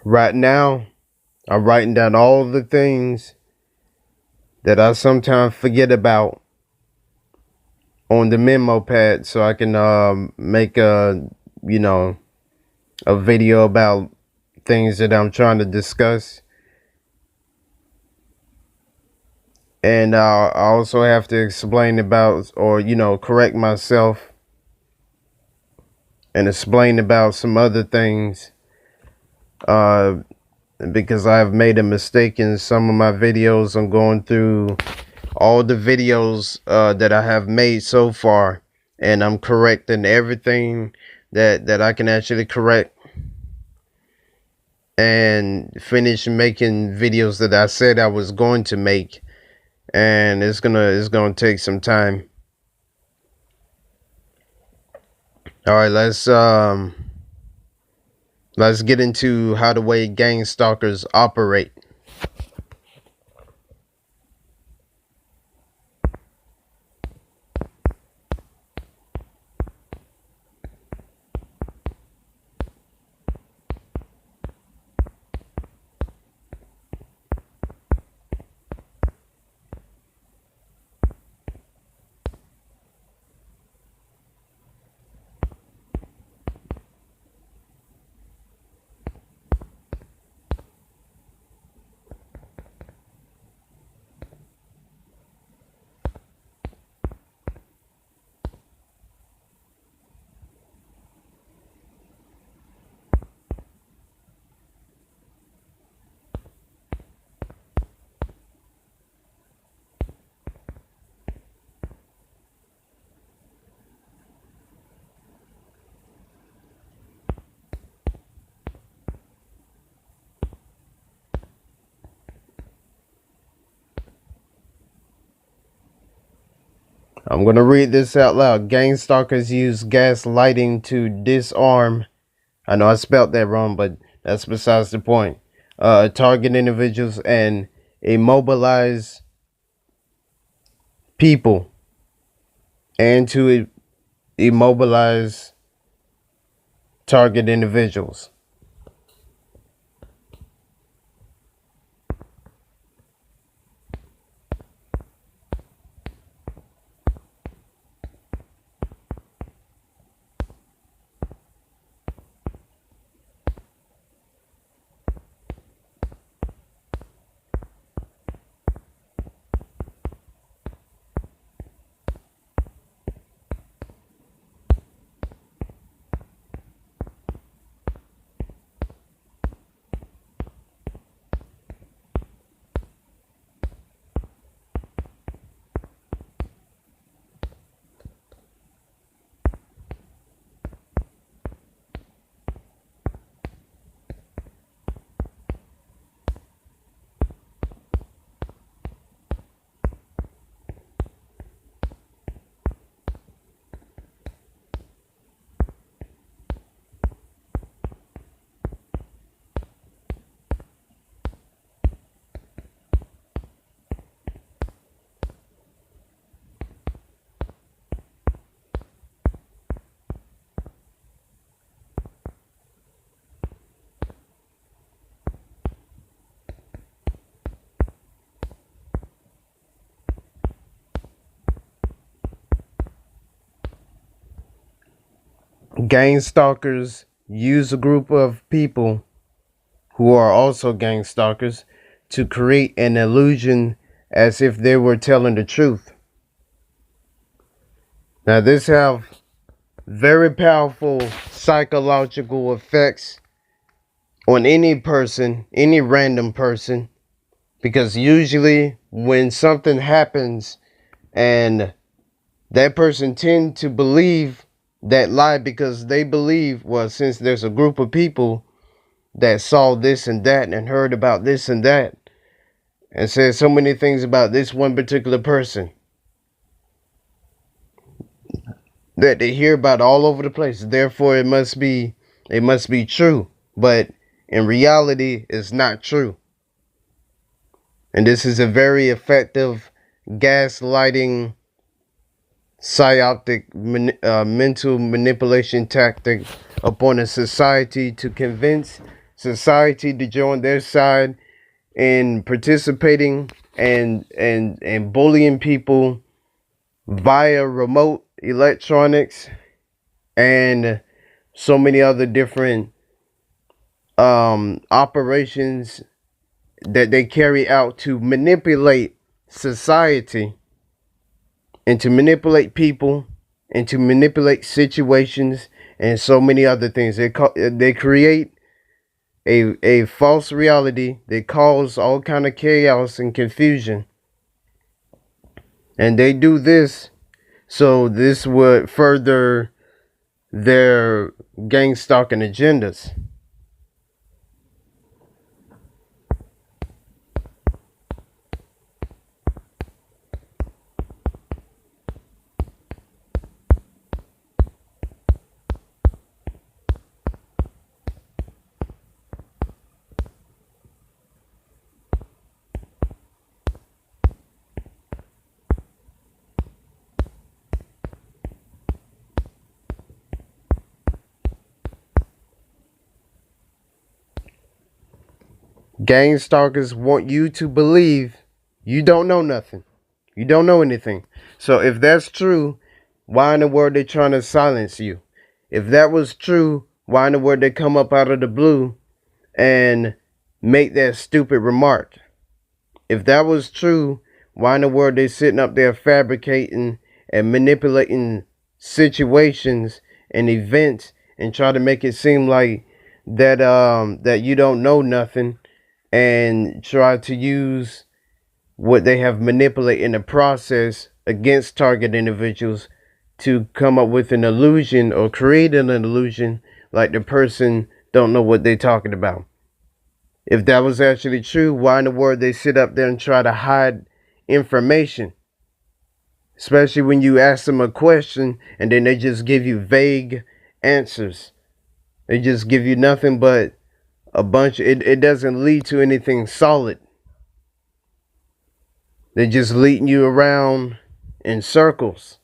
Right now, I'm writing down all the things that I sometimes forget about on the memo pad so I can make you know a video about things that I'm trying to discuss. And I also have to explain about, or correct myself and explain about some other things, uh, because I've made a mistake in some of my videos. I'm going through all the videos that I have made so far, and I'm correcting everything that I can actually correct, and finish making videos that I said I was going to make. And it's gonna take some time. All right, let's get into how the way gang stalkers operate. I'm gonna read this out loud. Gang stalkers use gaslighting to disarm. I know I spelled that wrong, but that's besides the point. Target individuals and immobilize people, and to immobilize target individuals. Gang stalkers use a group of people who are also gang stalkers to create an illusion as if they were telling the truth. Now, this have very powerful psychological effects on any person, any random person, because usually when something happens and that person tend to believe that lie, because they believe, well, since there's a group of people that saw this and that and heard about this and that and said so many things about this one particular person that they hear about all over the place, therefore it must be true. But in reality, it's not true. And this is a very effective gaslighting, psyotic, mental manipulation tactic upon a society to convince society to join their side in participating and bullying people via remote electronics and so many other different operations that they carry out to manipulate society and to manipulate people and to manipulate situations and so many other things. They create a false reality that cause all kind of chaos and confusion, and they do this so this would further their gang stalking agendas. Gang stalkers want you to believe you don't know nothing. You don't know anything. So if that's true, why in the world they trying to silence you? If that was true, why in the world they come up out of the blue and make that stupid remark? If that was true, why in the world they sitting up there fabricating and manipulating situations and events and try to make it seem like that you don't know nothing and try to use what they have manipulated in the process against target individuals to come up with an illusion or create an illusion like the person don't know what they're talking about. If that was actually true, why in the world they sit up there and try to hide information? Especially when you ask them a question and then they just give you vague answers. They just give you nothing but a bunch. It doesn't lead to anything solid. They're just leading you around in circles.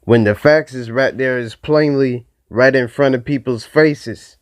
When the facts is right there, is plainly right in front of people's faces.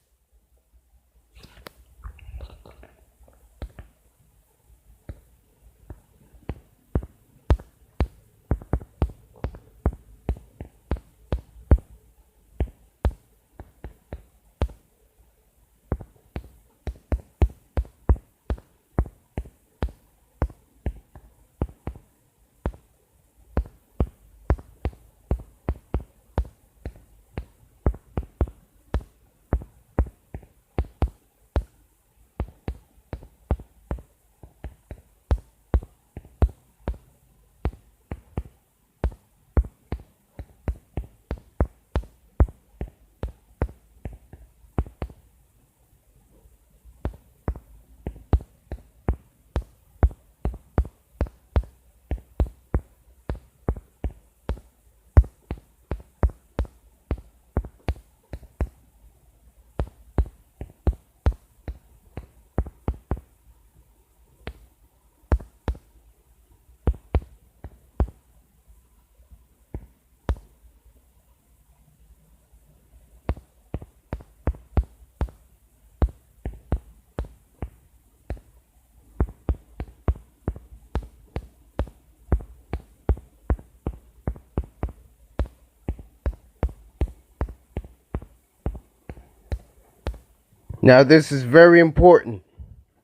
Now this is very important.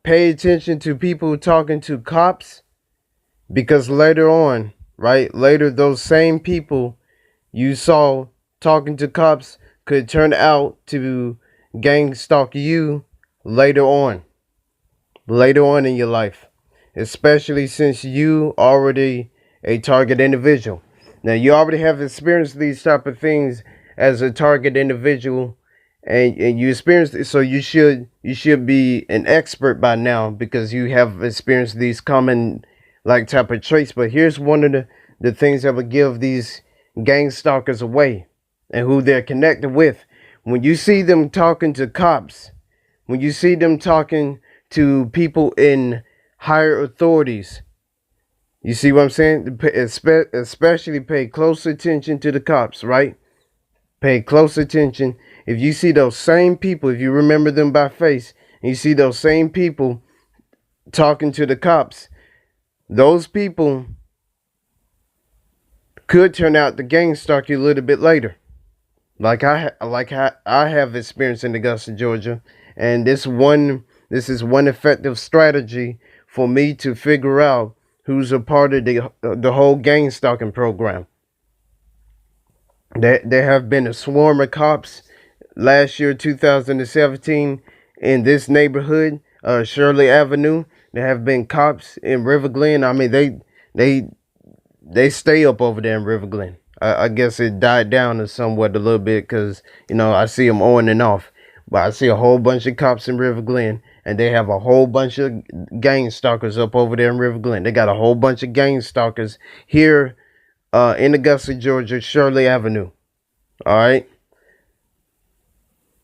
Pay attention to people talking to cops, because later on, right, later those same people you saw talking to cops could turn out to gang stalk you later on in your life, especially since you already a target individual. Now you already have experienced these type of things as a target individual, and you experienced it, so you should be an expert by now because you have experienced these common like type of traits. But here's one of the things that would give these gang stalkers away and who they're connected with. When you see them talking to cops, when you see them talking to people in higher authorities, you see what I'm saying? Especially pay close attention to the cops, right? Pay close attention. If you see those same people, if you remember them by face, and you see those same people talking to the cops, those people could turn out to gang stalk you a little bit later, like I have experience in Augusta, Georgia, and this is one effective strategy for me to figure out who's a part of the whole gang stalking program. There have been a swarm of cops last year, 2017, in this neighborhood, Shirley Avenue. There have been cops in River Glen. I mean, they they stay up over there in River Glen. I guess it died down somewhat a little bit because, you know, I see them on and off. But I see a whole bunch of cops in River Glen, and they have a whole bunch of gang stalkers up over there in River Glen. They got a whole bunch of gang stalkers here in Augusta, Georgia, Shirley Avenue. All right.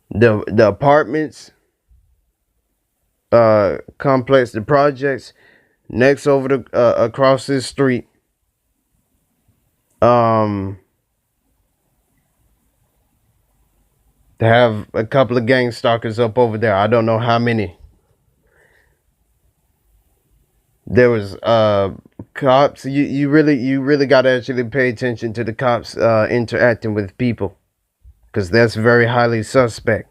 The apartments, complex, the projects next over the across this street. They have a couple of gang stalkers up over there. I don't know how many. There was cops. You really got to actually pay attention to the cops interacting with people, because that's very highly suspect.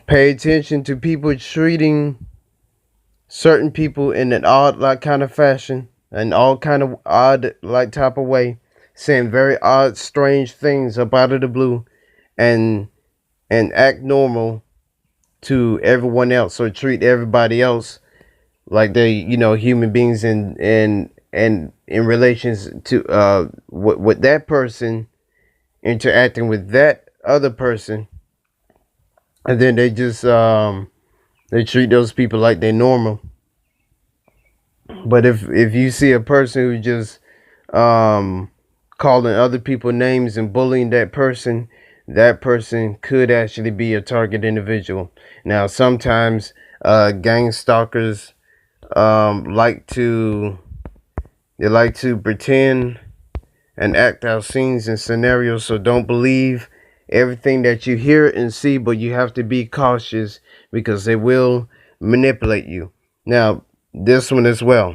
Pay attention to people treating certain people in an odd like kind of fashion, an all kind of odd like type of way, saying very odd, strange things up out of the blue, and act normal to everyone else, or treat everybody else like they, you know, human beings, and in relations to with that person interacting with that other person, and then they just they treat those people like they're normal. But if you see a person who just calling other people names and bullying that person could actually be a target individual. Now, sometimes gang stalkers like to pretend and act out scenes and scenarios. So don't believe everything that you hear and see, but you have to be cautious because they will manipulate you. Now, this one as well.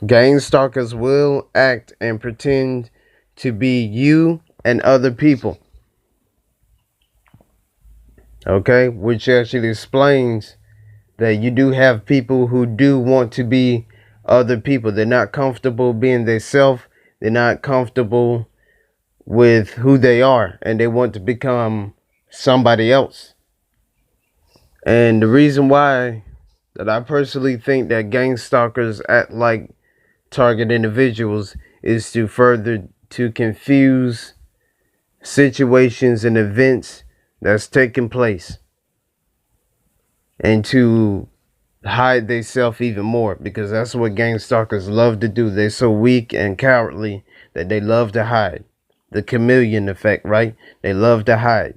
Gang stalkers will act and pretend to be you and other people. Okay, which actually explains that you do have people who do want to be other people. They're not comfortable being themselves. They're not comfortable with who they are, and they want to become somebody else. And the reason why that I personally think that gang stalkers act like target individuals is to further to confuse situations and events that's taking place, and to hide themselves even more, because that's what gang stalkers love to do. They're so weak and cowardly that they love to hide. The chameleon effect, right? They love to hide.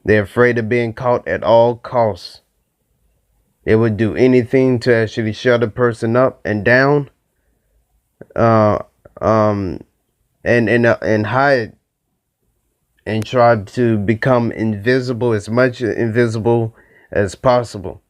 They're afraid of being caught at all costs. They would do anything to actually shut a person up and down. um, and hide and try to become invisible, as much invisible as possible.